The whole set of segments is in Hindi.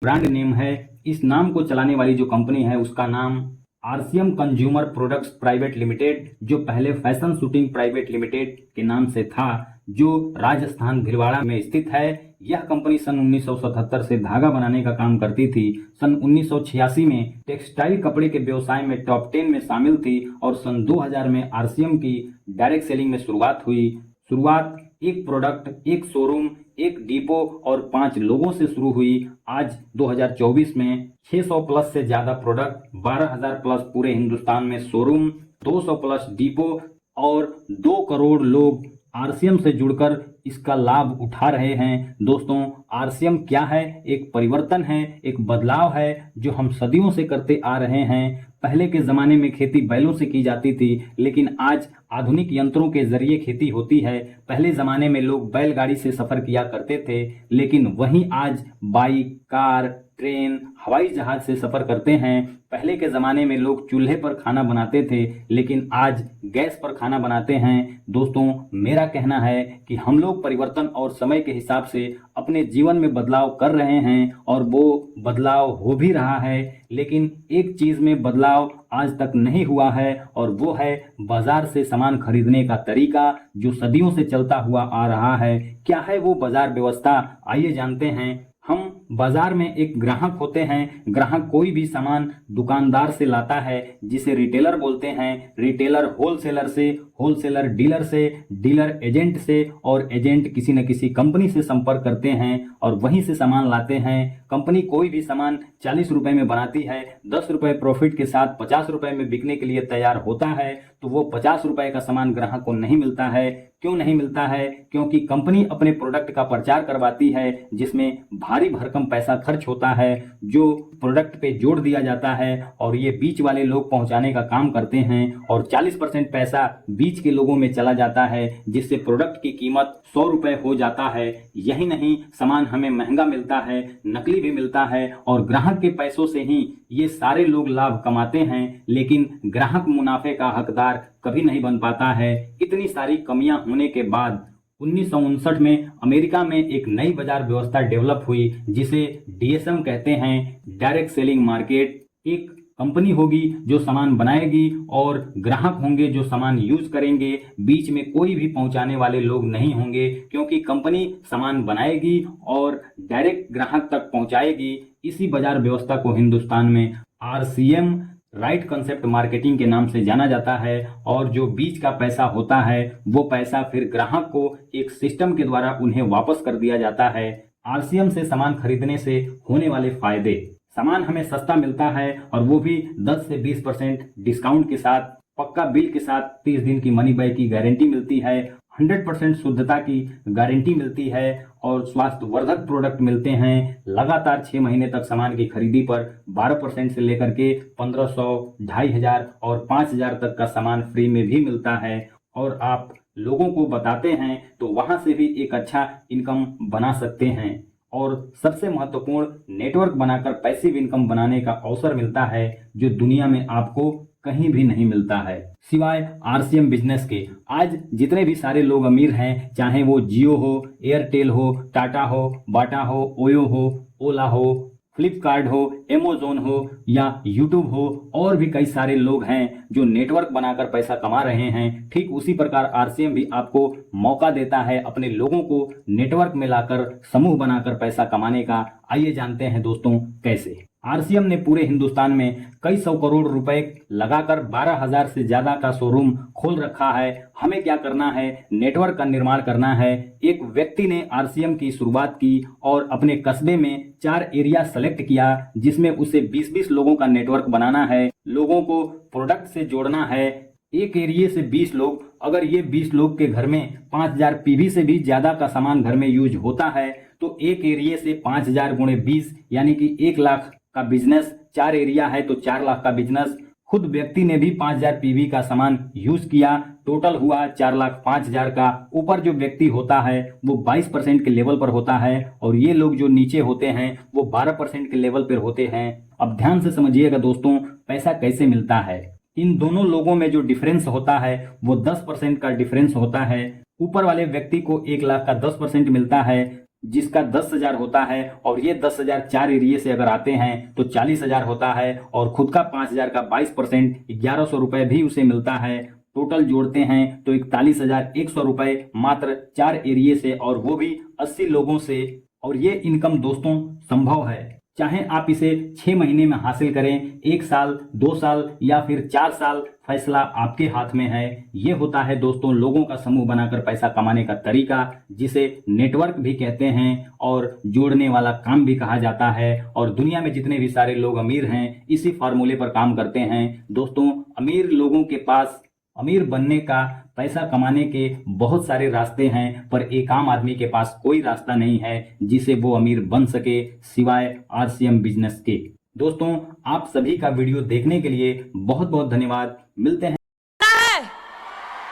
ब्रांड नेम है। इस नाम को चलाने वाली जो कंपनी है उसका नाम RCM consumer products private limited, जो पहले फैशन शूटिंग प्राइवेट लिमिटेड के नाम से था, जो राजस्थान भिलवाड़ा में स्थित है। यह कंपनी सन 1977 से धागा बनाने का काम करती थी। सन 1986 में टेक्सटाइल कपड़े के व्यवसाय में टॉप 10 में शामिल थी और सन 2000 में आरसीएम की डायरेक्ट सेलिंग में शुरुआत हुई। शुरुआत एक प्रोडक्ट, एक शोरूम, एक डिपो और 5 लोगों से शुरू हुई। आज 2024 में 600 प्लस से ज्यादा प्रोडक्ट, 12,000 प्लस पूरे हिंदुस्तान में शोरूम, 200 प्लस डिपो और 2 करोड़ लोग आरसीएम से जुड़कर इसका लाभ उठा रहे हैं। दोस्तों, आरसीएम क्या है? एक परिवर्तन है, एक बदलाव है जो हम सदियों से करते आ रहे हैं। पहले के जमाने में खेती बैलों से की जाती थी, लेकिन आज आधुनिक यंत्रों के जरिए खेती होती है। पहले जमाने में लोग बैलगाड़ी से सफर किया करते थे, लेकिन वहीं आज बाइक, कार, ट्रेन, हवाई जहाज से सफर करते हैं। पहले के जमाने में लोग चूल्हे पर खाना बनाते थे, लेकिन आज गैस पर खाना बनाते हैं। दोस्तों, मेरा कहना है कि हम लोग परिवर्तन और समय के हिसाब से अपने जीवन में बदलाव कर रहे हैं और वो बदलाव हो भी रहा है, लेकिन एक चीज में बदलाव आज तक नहीं हुआ है और वो है बाजार से सामान खरीदने का तरीका, जो सदियों से चलता हुआ आ रहा है। क्या है वो बाजार व्यवस्था? आइए जानते हैं। हम बाजार में एक ग्राहक होते हैं। ग्राहक कोई भी सामान दुकानदार से लाता है, जिसे रिटेलर बोलते हैं। रिटेलर होलसेलर से, होलसेलर डीलर से, डीलर एजेंट से और एजेंट किसी न किसी कंपनी से संपर्क करते हैं और वहीं से सामान लाते हैं। कंपनी कोई भी सामान 40 रुपए में बनाती है, 10 रुपए प्रॉफिट के साथ 50 रुपए में बिकने के लिए तैयार होता है, तो वो 50 रुपए का सामान ग्राहक को नहीं मिलता है। क्यों नहीं मिलता है? क्योंकि कंपनी अपने प्रोडक्ट का प्रचार करवाती है, जिसमें भारी भरकम पैसा खर्च होता है, जो प्रोडक्ट पे जोड़ दिया जाता है और ये बीच वाले लोग पहुंचाने का काम करते हैं और 40% पैसा बीच के लोगों में चला जाता है, जिससे प्रोडक्ट की कीमत 100 रुपए हो जाता है। यही नहीं, सामान हमें महंगा मिलता है, नकली भी मिलता है और ग्राहक के पैसों से ही ये सारे लोग लाभ कमाते हैं, लेकिन ग्राहक मुनाफे का हकदार कभी नहीं बन पाता है। इतनी सारी कमियां होने के बाद 1959 में अमेरिका में एक नई बाजार व्यवस्था डेवलप हुई, जिसे डीएसएम कहते हैं, डायरेक्ट सेलिंग मार्केट। एक कंपनी होगी जो सामान बनाएगी और ग्राहक होंगे जो सामान यूज करेंगे। बीच में कोई भी पहुंचाने वाले लोग नहीं होंगे, क्योंकि कंपनी सामान बनाएगी और डायरेक्ट ग्राहक तक पहुंचाएगी। इसी बाजार व्यवस्था को हिंदुस्तान में आरसीएम, राइट कंसेप्ट मार्केटिंग के नाम से जाना जाता है। और जो बीच का पैसा होता है, वो पैसा फिर ग्राहक को एक सिस्टम के द्वारा उन्हें वापस कर दिया जाता है। आरसीएम से सामान खरीदने से होने वाले फायदे: सामान हमें सस्ता मिलता है और वो भी 10 से 20% डिस्काउंट के साथ, पक्का बिल के साथ। 30 दिन की मनी बैक की गारंटी मिलती है, 100% शुद्धता की गारंटी मिलती है और स्वास्थ्यवर्धक प्रोडक्ट मिलते हैं। लगातार 6 महीने तक सामान की खरीदी पर 12% से लेकर के 1500, 2500 और 5000 तक का सामान फ्री में भी मिलता है और आप लोगों को बताते हैं तो वहां से भी एक अच्छा इनकम बना सकते हैं। और सबसे महत्वपूर्ण, नेटवर्क बनाकर पैसिव इनकम बनाने का अवसर मिलता है, जो दुनिया में आपको कहीं भी नहीं मिलता है सिवाय आरसीएम बिजनेस के। आज जितने भी सारे लोग अमीर हैं, चाहे वो जियो हो, एयरटेल हो, टाटा हो, बाटा हो, ओयो हो, ओला हो, फ्लिपकार्ट हो, अमेज़न हो या यूट्यूब हो, और भी कई सारे लोग हैं जो नेटवर्क बनाकर पैसा कमा रहे हैं। ठीक उसी प्रकार आरसीएम भी आपको मौका देता है अपने लोगों को नेटवर्क में लाकर, समूह बनाकर पैसा कमाने का। आइए जानते हैं दोस्तों कैसे। आरसीएम ने पूरे हिंदुस्तान में कई 100 करोड़ रुपए लगाकर 12,000 से ज्यादा का शोरूम खोल रखा है। हमें क्या करना है? नेटवर्क का निर्माण करना है। एक व्यक्ति ने आरसीएम की शुरुआत की और अपने कस्बे में 4 एरिया सेलेक्ट किया, जिसमें उसे 20-20 लोगों का नेटवर्क बनाना है, लोगों को प्रोडक्ट से जोड़ना है। एक एरिया से 20 लोग, अगर ये 20 लोग के घर में 5000 पीवी से भी ज्यादा का सामान घर में यूज होता है, तो एक एरिया से 5000 गुणे 20 यानी कि 1 लाख का बिजनेस। 4 एरिया है तो 4 लाख का बिजनेस। खुद व्यक्ति ने भी 5000 पीवी का सामान यूज किया, टोटल हुआ 4,05,000 का। ऊपर जो व्यक्ति होता है वो 22% के लेवल पर होता है और ये लोग जो नीचे होते हैं वो 12% के लेवल पर होते हैं। अब ध्यान से समझिएगा दोस्तों, पैसा कैसे मिलता है। इन दोनों लोगों में जो डिफरेंस होता है वो 10% का डिफरेंस होता है। ऊपर वाले व्यक्ति को 1 लाख का 10% मिलता है, जिसका 10,000 होता है, और ये 10,000 4 एरिए से अगर आते हैं तो 40,000 होता है, और खुद का 5,000 का 22% 1,100 रुपये भी उसे मिलता है। टोटल जोड़ते हैं तो 41,100 रुपये मात्र 4 एरिए से, और वो भी 80 लोगों से। और ये इनकम दोस्तों संभव है, चाहे आप इसे 6 महीने में हासिल करें, 1 साल, 2 साल या फिर 4 साल, फैसला आपके हाथ में है। ये होता है दोस्तों लोगों का समूह बनाकर पैसा कमाने का तरीका, जिसे नेटवर्क भी कहते हैं और जोड़ने वाला काम भी कहा जाता है। और दुनिया में जितने भी सारे लोग अमीर हैं इसी फार्मूले पर काम करते हैं। दोस्तों अमीर लोगों के पास अमीर बनने का, पैसा कमाने के बहुत सारे रास्ते हैं, पर एक आम आदमी के पास कोई रास्ता नहीं है जिसे वो अमीर बन सके सिवाय आरसीएम बिजनेस के। दोस्तों आप सभी का वीडियो देखने के लिए बहुत बहुत धन्यवाद। मिलते हैं।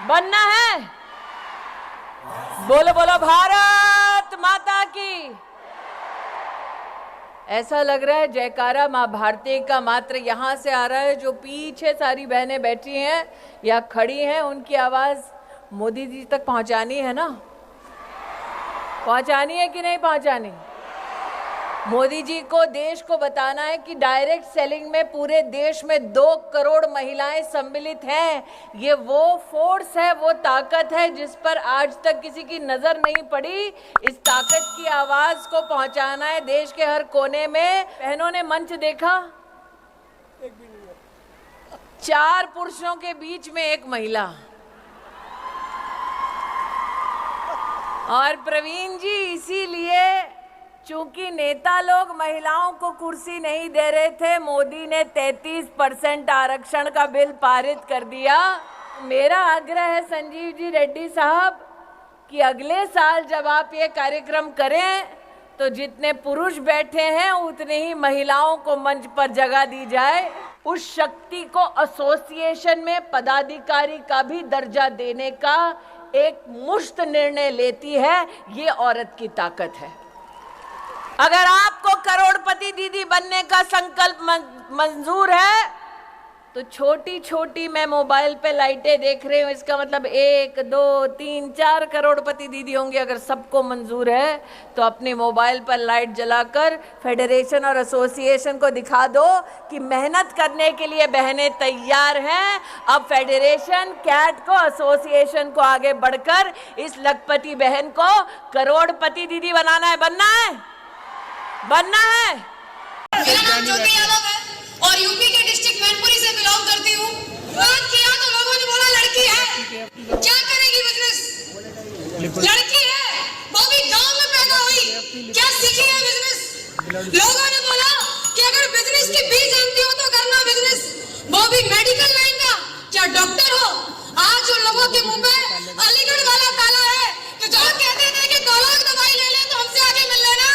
बनना है, बोलो बोलो भारत माता की। ऐसा लग रहा है जयकारा माँ भारती का मात्र यहाँ से आ रहा है। जो पीछे सारी बहनें बैठी हैं या खड़ी हैं, उनकी आवाज मोदी जी तक पहुँचानी है ना, पहुँचानी है कि नहीं पहुँचानी? मोदी जी को देश को बताना है कि डायरेक्ट सेलिंग में पूरे देश में 2 करोड़ महिलाएं सम्मिलित हैं। ये वो फोर्स है, वो ताकत है जिस पर आज तक किसी की नजर नहीं पड़ी। इस ताकत की आवाज को पहुंचाना है देश के हर कोने में। बहनों ने मंच देखा, 4 पुरुषों के बीच में 1 महिला। और प्रवीण जी, इसीलिए चूंकि नेता लोग महिलाओं को कुर्सी नहीं दे रहे थे, मोदी ने 33% आरक्षण का बिल पारित कर दिया। मेरा आग्रह है संजीव जी रेड्डी साहब कि अगले साल जब आप ये कार्यक्रम करें तो जितने पुरुष बैठे हैं उतने ही महिलाओं को मंच पर जगह दी जाए। उस शक्ति को एसोसिएशन में पदाधिकारी का भी दर्जा देने का एक मुश्त निर्णय लेती है। ये औरत की ताकत है। अगर आपको करोड़पति दीदी बनने का संकल्प मंजूर है तो छोटी छोटी मैं मोबाइल पे लाइटें देख रही हूँ, इसका मतलब 1, 2, 3, 4 करोड़पति दीदी होंगे। अगर सबको मंजूर है तो अपने मोबाइल पर लाइट जलाकर फेडरेशन और एसोसिएशन को दिखा दो कि मेहनत करने के लिए बहनें तैयार हैं। अब फेडरेशन, कैट को, एसोसिएशन को आगे बढ़कर इस लखपति बहन को करोड़पति दीदी बनाना है। बनना है। मेरा नाम ज्योति यादव है और यूपी के डिस्ट्रिक्ट मैनपुरी से बिलोंग करती हूँ। बात किया तो लोगों ने बोला लड़की है, क्या करेगी बिजनेस? लड़की है, वो भी गांव में पैदा हुई, क्या सीखी है बिजनेस? लोगों ने बोला कि अगर बिजनेस की बीज जानती हो तो करना बिजनेस, वो भी मेडिकल लाइन का, क्या डॉक्टर हो? आज उन लोगों के मुंह पे अलीगढ़ वाला ताला है तो जो कहते थे कि कोलोग दवाई ले ले तो हमसे आगे मिल लेना।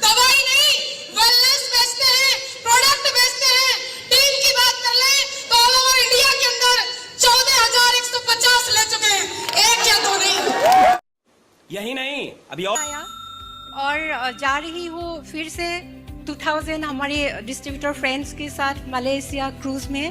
दवाई नहीं, वेलनेस बेचते हैं, प्रोडक्ट बेचते हैं। टीम की बात कर ले तो ऑल ओवर इंडिया के अंदर 14,150 ले चुके हैं, 1 या 2 नहीं। यही नहीं, अभी और जा रही हूँ फिर से 2000 हमारे डिस्ट्रीब्यूटर फ्रेंड्स के साथ मलेशिया क्रूज में।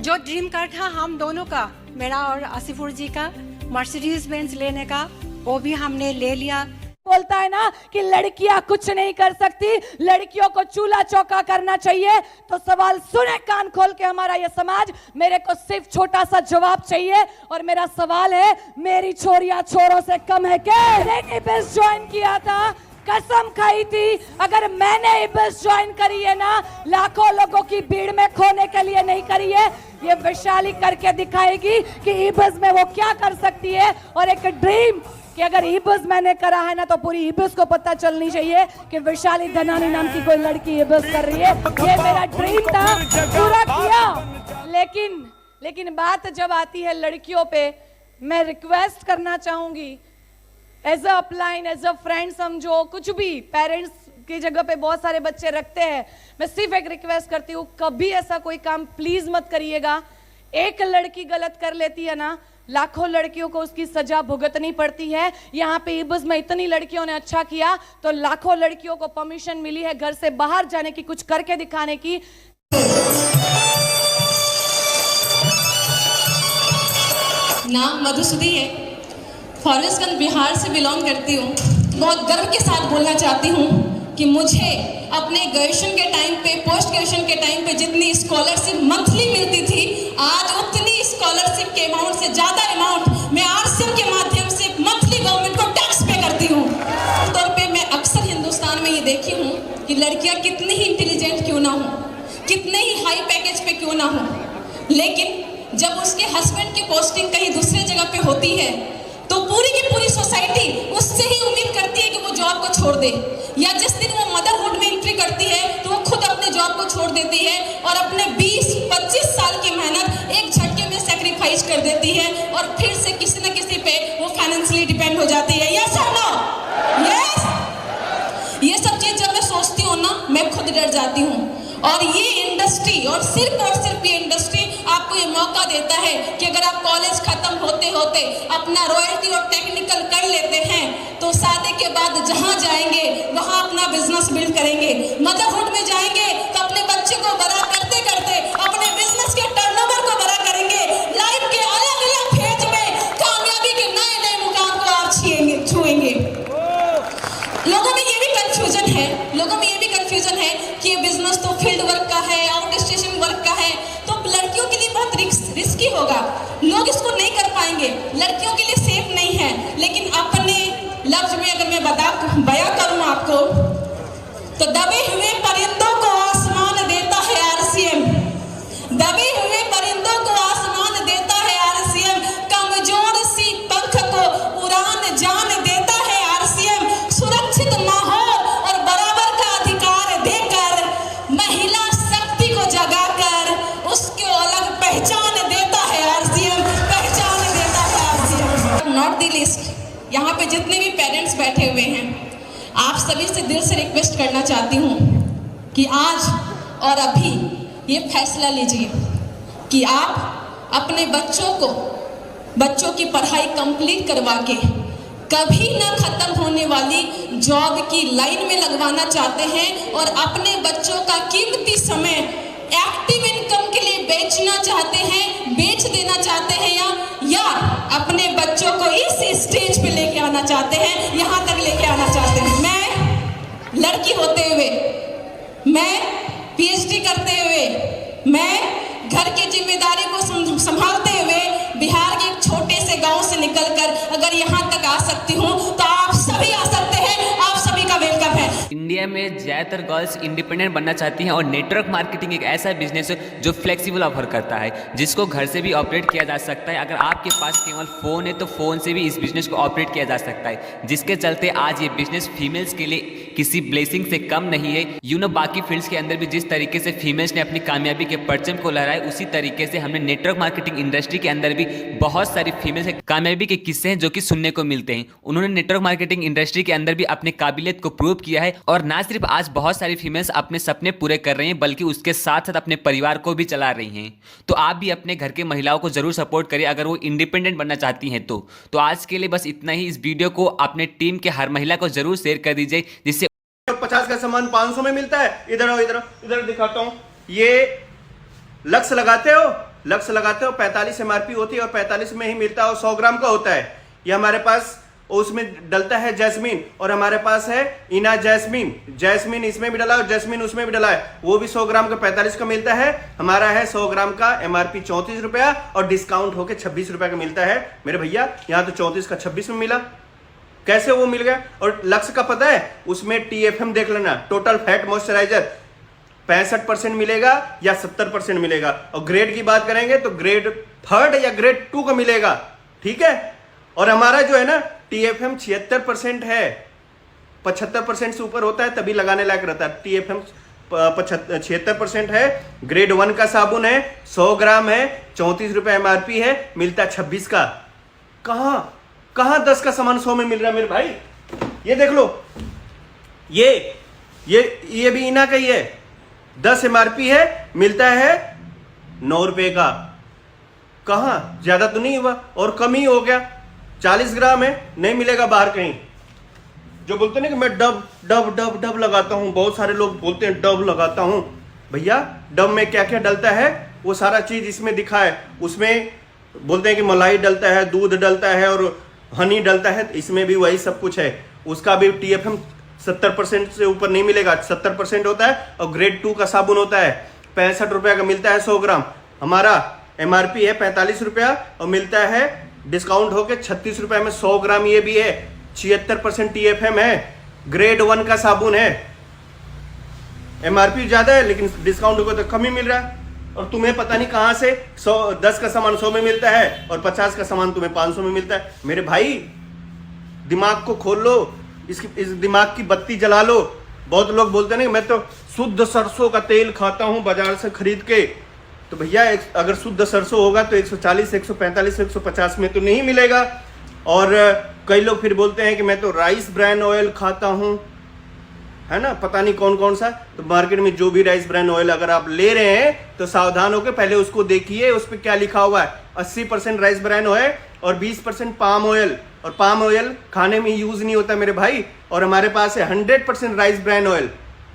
जो ड्रीम कार था हम दोनों का, मेरा और आसिफुर जी का, मर्सिडीज बेंज लेने का, वो भी हमने ले लिया। बोलता है ना कि लड़कियां कुछ नहीं कर सकती, लड़कियों को चूल्हा चौका करना चाहिए। तो सवाल सुने कान खोल के हमारा ये समाज, मेरे को सिर्फ छोटा सा जवाब चाहिए। और मेरा सवाल है, मेरी छोरियां छोरों से कम है क्या? मैंने इबिस ज्वाइन किया था, कसम खाई थी अगर मैंने इबिस ज्वाइन करी है ना, लाखों लोगों की भीड़ में खोने के लिए नहीं करी है। ये वैशाली करके दिखाएगी कि इबिस में वो क्या कर सकती है। और एक ड्रीम कि अगर इबिस मैंने करा है ना तो पूरी इबिस को पता चलनी चाहिए कि वैशाली धनानी नाम की कोई लड़की इबिस कर रही है। ये मेरा ड्रीम था, पूरा किया। लेकिन बात जब आती है लड़कियों पे, मैं रिक्वेस्ट करना चाहूंगी as a upline, as a friend समझो, कुछ भी, पेरेंट्स की जगह पे बहुत सारे बच्चे रखते हैं। मैं सिर्फ एक रिक्वेस्ट करती हूँ, कभी ऐसा कोई काम प्लीज मत करिएगा। एक लड़की गलत कर लेती है ना, लाखों लड़कियों को उसकी सजा भुगतनी पड़ती है। यहाँ पे इबिस में इतनी लड़कियों ने अच्छा किया तो लाखों लड़कियों को परमिशन मिली है घर से बाहर जाने की, कुछ करके दिखाने की। नाम मधुसूदी है, फॉरेस्टगंज बिहार से बिलोंग करती हूँ। बहुत गर्व के साथ बोलना चाहती हूँ कि मुझे अपने ग्रेजुएशन के टाइम पे, पोस्ट ग्रेजुएशन के टाइम पे जितनी स्कॉलरशिप मंथली मिलती थी, आज उतनी स्कॉलरशिप के अमाउंट से ज़्यादा अमाउंट मैं आरसीएम के माध्यम से मंथली गवर्नमेंट को टैक्स पे करती हूँ। तौर पे मैं अक्सर हिंदुस्तान में ये देखी हूँ कि लड़कियाँ कितनी ही इंटेलिजेंट क्यों ना हो, कितने ही हाई पैकेज पे क्यों ना हो, लेकिन जब उसके हस्बैंड की पोस्टिंग कहीं दूसरे जगह पे होती है तो पूरी की पूरी सोसाइटी उससे ही उम्मीद करती है कि वो जॉब को छोड़ दे, या जिस दिन वो मदरहुड में एंट्री करती है तो वो खुद अपने जॉब को छोड़ देती है और अपने 20-25 साल की मेहनत एक झटके में सेक्रीफाइस कर देती है और फिर से किसी न किसी पे वो फाइनेंशियली डिपेंड हो जाती है। यस और नो? यस। ये सब चीज जब मैं सोचती हूँ ना, मैं खुद डर जाती हूँ। और ये इंडस्ट्री और सिर्फ ये इंडस्ट्री आपको ये मौका देता है कि अगर आप कॉलेज खत्म होते होते अपना रॉयल्टी और टेक्निकल कर लेते हैं तो शादी के बाद जहां जाएंगे वहां अपना बिजनेस बिल्ड करेंगे, मदरहुड में जाएंगे तो अपने बच्चे को बड़ा करते करते अपने बिजनेस के टर्नओवर को बड़ा करेंगे। लाइफ के अलग अलग फेज में कामयाबी के नए नए मुकाम को आप छुएंगे। लोगों में ये भी कंफ्यूजन है कि ये बिजनेस तो फील्ड वर्क का है, आउट स्टेशन वर्क का है, तो लड़कियों के लिए बहुत रिस्की होगा, लोग इसको नहीं कर पाएंगे, लड़कियों के लिए सेफ नहीं है। लेकिन अपने लफ्ज में अगर मैं बयां करूं आपको, तो दबे हुए परिंदों को आसमान देता है आरसीएम, दबे हुए परिंदों को आसमान देता है आरसीएम, कमजोर सी पंख को उड़ान जान देता है आरसीएम, सुरक्षित माहौल और बराबर का अधिकार देकर महिला शक्ति को जगाकर उसको अलग पहचान देता है आरसीएम, पहचान देता है आरसीएम। नॉट द लिस्ट, यहाँ पे जितने भी पेरेंट्स बैठे हुए हैं, आप सभी से दिल से रिक्वेस्ट करना चाहती हूँ कि आज और अभी ये फैसला लीजिए कि आप अपने बच्चों की पढ़ाई कंप्लीट करवा के कभी ना खत्म होने वाली जॉब की लाइन में लगवाना चाहते हैं और अपने बच्चों का कीमती समय एक्टिव इनकम के लिए बेचना चाहते हैं, बेच देना चाहते हैं, या अपने बच्चों को इस स्टेज पे लेके आना चाहते हैं, यहाँ तक लेके आना चाहते हैं। मैं लड़की होते हुए, मैं पीएचडी करते हुए, मैं घर की जिम्मेदारी को संभालते हुए बिहार के एक छोटे से गांव से निकलकर अगर यहाँ तक आ सकती हूँ तो आप सभी आ सकते हैं, आप सभी का वेलकम है। इंडिया में ज़्यादातर गर्ल्स इंडिपेंडेंट बनना चाहती हैं और नेटवर्क मार्केटिंग एक ऐसा बिजनेस है जो फ्लेक्सिबल ऑफर करता है, जिसको घर से भी ऑपरेट किया जा सकता है। अगर आपके पास केवल फ़ोन है तो फ़ोन से भी इस बिज़नेस को ऑपरेट किया जा सकता है, जिसके चलते आज ये बिज़नेस फीमेल्स के लिए किसी ब्लेसिंग से कम नहीं है। बाकी फील्ड्स के अंदर भी जिस तरीके से फीमेल्स ने अपनी कामयाबी के परचम को लहराए, उसी तरीके से हमने नेटवर्क मार्केटिंग इंडस्ट्री के अंदर भी बहुत सारी फीमेल्स के कामयाबी के किस्से हैं जो कि सुनने को मिलते हैं। उन्होंने नेटवर्क मार्केटिंग इंडस्ट्री के अंदर भी अपने काबिलियत को प्रूव किया है और ना सिर्फ आज बहुत सारी फीमेल्स अपने सपने पूरे कर रही हैं, बल्कि उसके साथ साथ अपने परिवार को भी चला रही हैं। तो आप भी अपने घर के महिलाओं को जरूर सपोर्ट करिए अगर वो इंडिपेंडेंट बनना चाहती हैं तो आज के लिए बस इतना ही। इस वीडियो को अपने टीम के हर महिला को जरूर शेयर कर दीजिए, जिससे 50 का सामान 500 में मिलता है। इधर आओ, इधर दिखाता हूं। ये लक्स लगाते हो 45 एमआरपी होती है और 45 में ही मिलता है और 100 ग्राम का होता है। ये हमारे पास उसमें डलता है जैस्मीन और हमारे पास है इना जैस्मीन इसमें भी डला और जैस्मीन उसमें भी डला है, वो भी 100 ग्राम का 45 का मिलता है। हमारा है 100 ग्राम का एमआरपी 34 रुपया और डिस्काउंट होके 26 रुपया का मिलता है। मेरे भैया यहाँ तो 34 का 26 में मिला, कैसे वो मिल गया? और लक्स का पता है, उसमें TFM देख लेना, टोटल फैट मॉइस्चराइजर 65% मिलेगा या 70% मिलेगा। और ग्रेड की बात करेंगे तो ग्रेड 3 या ग्रेड 2 का मिलेगा, ठीक है। और हमारा जो है ना TFM 76% है, 75% से ऊपर होता है तभी लगाने लायक रहता है। TFM 76% है। ग्रेड 1 का साबुन है, 100 ग्राम है, 34 रुपये MRP है, मिलता 26 का। कहां 10 का सामान 100 में मिल रहा है मेरे भाई? ये देख लो, ये भी इना का ही है, 10 MRP है, मिलता है 9 रुपए का। कहां ज्यादा तो नहीं हुआ और कम ही हो गया। 40 ग्राम है, नहीं मिलेगा बाहर कहीं। जो बोलते ना कि मैं डब लगाता हूं, बहुत सारे लोग बोलते हैं डब लगाता हूं। भैया डब में क्या क्या डलता है वो सारा चीज इसमें दिखा है। उसमें बोलते हैं कि मलाई डलता है, दूध डलता है और हनी डलता है, इसमें भी वही सब कुछ है। उसका भी TFM 70% से ऊपर नहीं मिलेगा, 70% होता है। और ग्रेड 2 का साबुन होता है 65 रुपया का मिलता है 100 ग्राम। हमारा MRP है 45 रुपया और मिलता है डिस्काउंट होके 36 रुपये में 100 ग्राम। ये भी है 76% TFM है, ग्रेड 1 का साबुन है। MRP ज्यादा है लेकिन डिस्काउंट होकर तो कम ही मिल रहा है। और तुम्हें पता नहीं कहां से 10 का सामान 100 में मिलता है और 50 का सामान तुम्हें 500 में मिलता है। मेरे भाई दिमाग को खोल लो, इस दिमाग की बत्ती जला लो। बहुत लोग बोलते हैं ना मैं तो शुद्ध सरसों का तेल खाता हूं बाजार से खरीद के। तो भैया अगर शुद्ध सरसों होगा तो 140, 145, 150 में तो नहीं मिलेगा। और कई लोग फिर बोलते हैं कि मैं तो राइस ब्रांड ऑयल खाता हूं, है ना, पता नहीं कौन कौन सा। तो मार्केट में जो भी राइस ब्रांड ऑयल अगर आप ले रहे हैं तो सावधान होकर पहले उसको देखिए उस पर क्या लिखा हुआ है। 80% राइस ब्रांड ऑयल और 20% पाम ऑयल। और पाम ऑयल खाने में यूज नहीं होता मेरे भाई। और हमारे पास है 100% rice brand oil,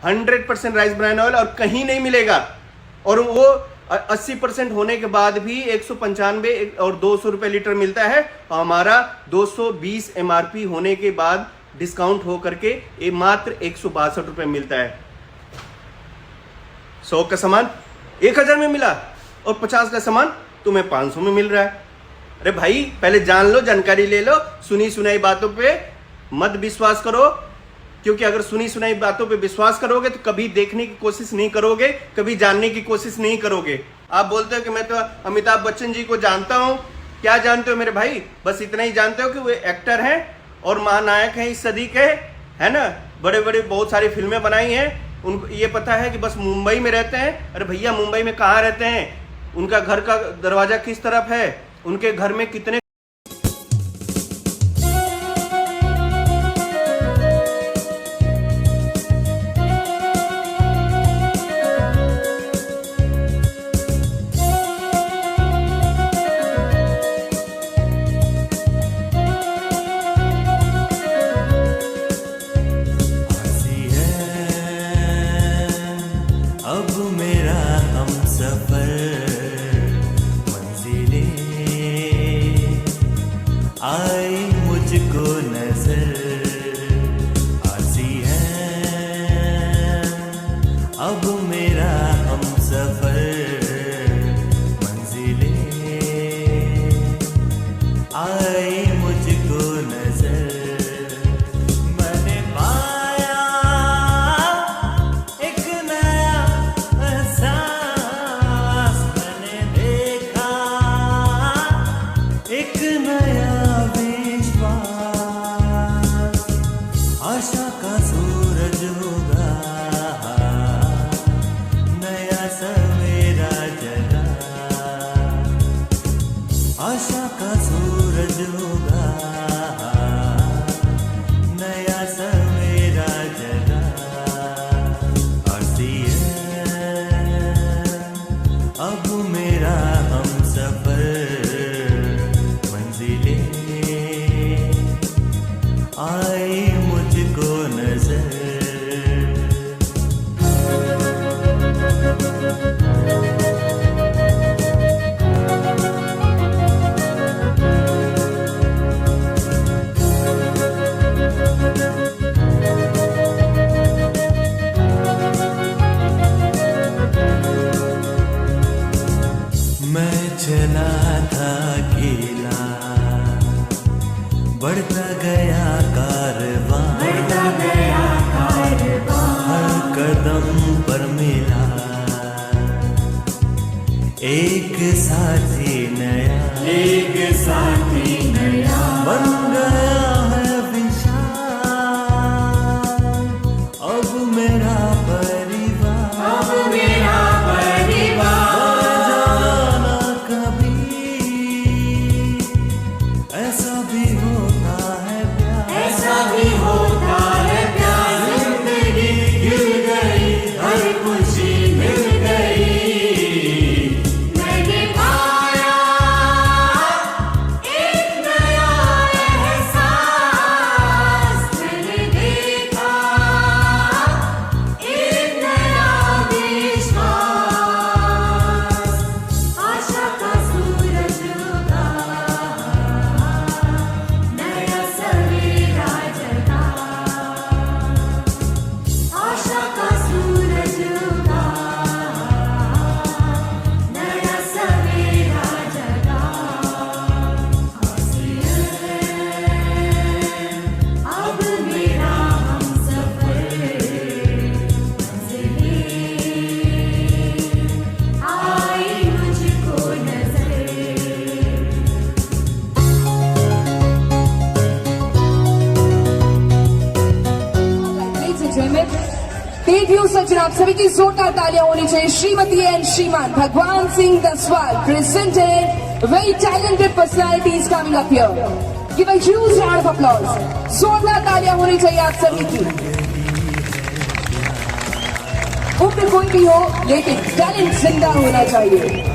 100% rice brand oil और कहीं नहीं मिलेगा। और वो 80% होने के बाद भी 195 और 200 रुपए लीटर मिलता है। और हमारा 220 MRP होने के बाद डिस्काउंट हो करके ये मात्र 162 रुपए मिलता है। 100 का सामान 1000 में मिला और 50 का सामान तुम्हें 500 में मिल रहा है। अरे भाई पहले जान लो, जानकारी ले लो। सुनी सुनाई बातों पे मत विश्वास करो, क्योंकि अगर सुनी सुनाई बातों पे विश्वास करोगे तो कभी देखने की कोशिश नहीं करोगे, कभी जानने की कोशिश नहीं करोगे। आप बोलते हो कि मैं तो अमिताभ बच्चन जी को जानता हूं। क्या जानते हो मेरे भाई? बस इतना ही जानते हो कि वो एक्टर हैं और महानायक हैं इस सदी के, है ना। बड़े बड़े बहुत सारी फिल्में बनाई हैं। उनको ये पता है कि बस मुंबई में रहते हैं। अरे भैया मुंबई में कहाँ रहते हैं? उनका घर का दरवाजा किस तरफ है? उनके घर में कितने अब मेरा हमसफर मंजिलें आई मुझको नजर आसी है। अब मेरा हमसफर मंजिलें आई मुझको नजर। मैंने पाया एक नया एहसास, मैंने देखा एक नया विश्वास। आशा का सूरज होगा नया सवेरा जगा। आशा का सूरज होगा नया सवेरा जगा। आती है अब मेरा हमसफर मंजिलें आई मुझको नजर। मैं चला था अकेला, बढ़ता गया कारवां, हर कदम पर मिला एक साथी नया, बन गया है विशाल अब मेरा परिवार। जाना कभी ऐसा भी होता है प्यार, जिंदगी गिर गई हर खुशी मिल गई। मैंने पाया एक डेब्यू सचिन आप सभी की जोरदार तालियां होनी चाहिए। श्रीमती एंड श्रीमान भगवान Singh दसवाल presented very talented personalities coming up here. Give a huge round of applause. जोरदार तालियां होनी चाहिए आप सभी की। उम्र कोई भी हो लेकिन टैलेंट जिंदा होना चाहिए।